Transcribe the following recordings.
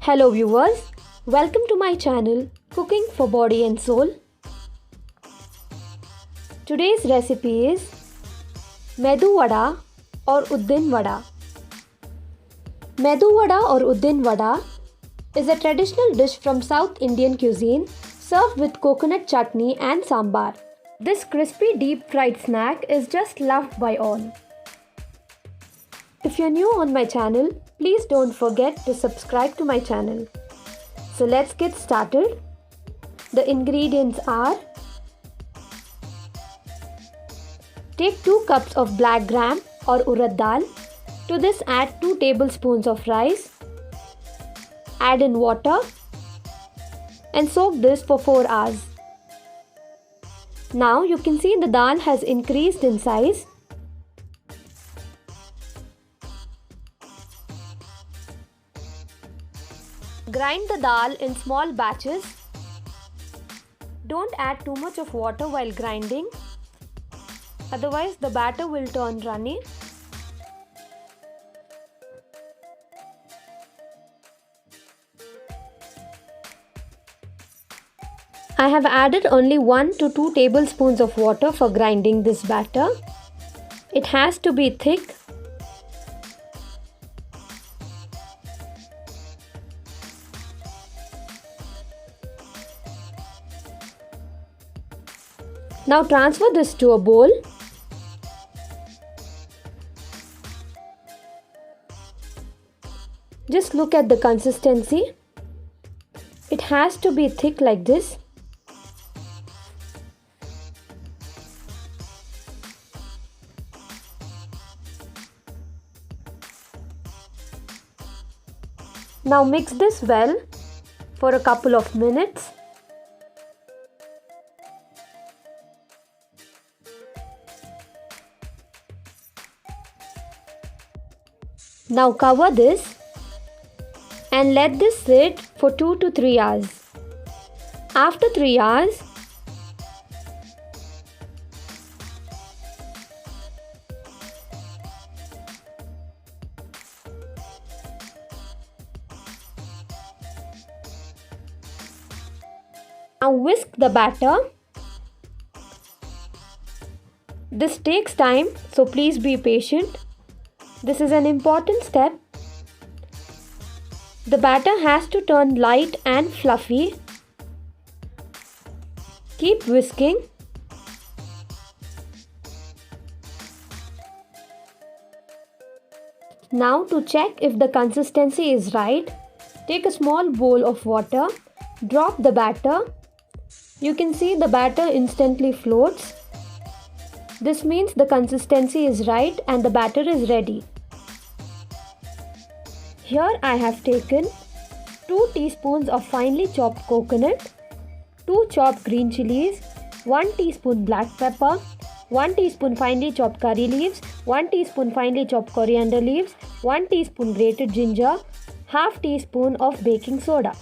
Hello viewers, welcome to my channel Cooking for Body and Soul. Today's recipe is Medu Vada or Uddin Vada. Medu Vada or Uddin Vada is a traditional dish from South Indian cuisine served with coconut chutney and sambar. This crispy deep fried snack is just loved by all. If you're new on my channel, please don't forget to subscribe to my channel. So let's get started. The ingredients are: take 2 cups of black gram or urad dal. To this add 2 tablespoons of rice. Add in water and soak this for 4 hours. Now you can see the dal has increased in size. Grind the dal in small batches. Don't add too much of water while grinding, otherwise the batter will turn runny. I have added only 1 to 2 tablespoons of water for grinding this batter. It has to be thick. Now transfer this to a bowl. Just look at the consistency. It has to be thick like this. Now mix this well for a couple of minutes. Now cover this and let this sit for 2 to 3 hours. After 3 hours, now whisk the batter. This takes time, so please be patient. This is an important step. The batter has to turn light and fluffy. Keep whisking. Now to check if the consistency is right, take a small bowl of water, drop the batter. You can see the batter instantly floats. This means the consistency is right and the batter is ready. Here I have taken 2 teaspoons of finely chopped coconut, 2 chopped green chilies, 1 teaspoon black pepper, 1 teaspoon finely chopped curry leaves, 1 teaspoon finely chopped coriander leaves, 1 teaspoon grated ginger, half teaspoon of baking soda.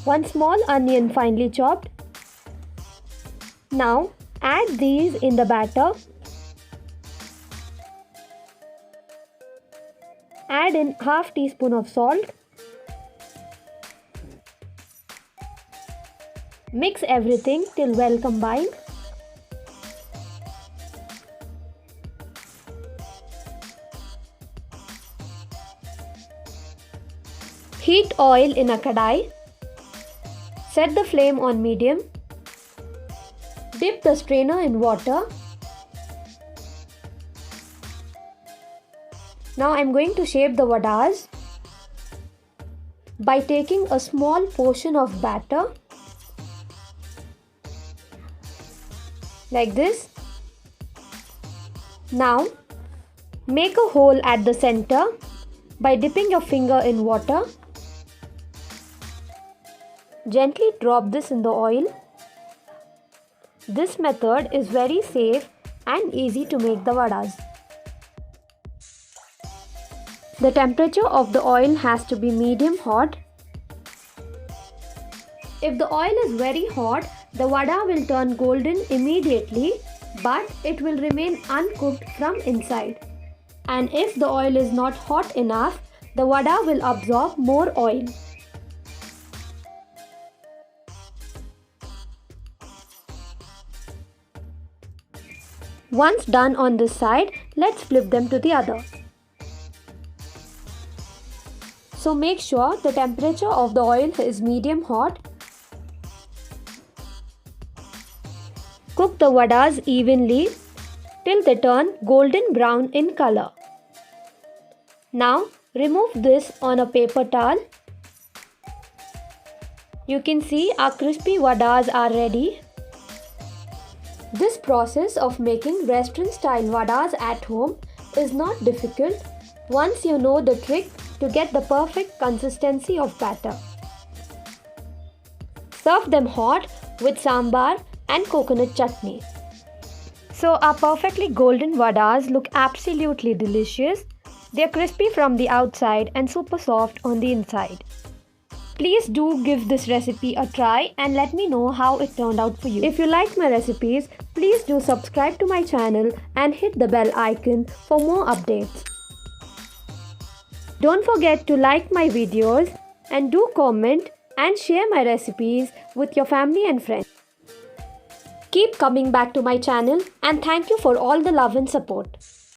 One small onion finely chopped. Now add these in the batter. Add in half teaspoon of salt. Mix everything till well combined. Heat oil in a kadai. Set the flame on medium. Dip the strainer in water. Now I am going to shape the vadas by taking a small portion of batter like this. Now make a hole at the center by dipping your finger in water. Gently drop this in the oil. This method is very safe and easy to make the vadas. The temperature of the oil has to be medium hot. If the oil is very hot, the vada will turn golden immediately but it will remain uncooked from inside. And if the oil is not hot enough, the vada will absorb more oil. Once done on this side, let's flip them to the other. So make sure the temperature of the oil is medium hot. Cook the vadas evenly till they turn golden brown in color. Now remove this on a paper towel. You can see our crispy vadas are ready. This process of making restaurant style vadas at home is not difficult once you know the trick to get the perfect consistency of batter. Serve them hot with sambar and coconut chutney. So our perfectly golden vadas look absolutely delicious. They are crispy from the outside and super soft on the inside. Please do give this recipe a try and let me know how it turned out for you. If you like my recipes, please do subscribe to my channel and hit the bell icon for more updates. Don't forget to like my videos and do comment and share my recipes with your family and friends. Keep coming back to my channel and thank you for all the love and support.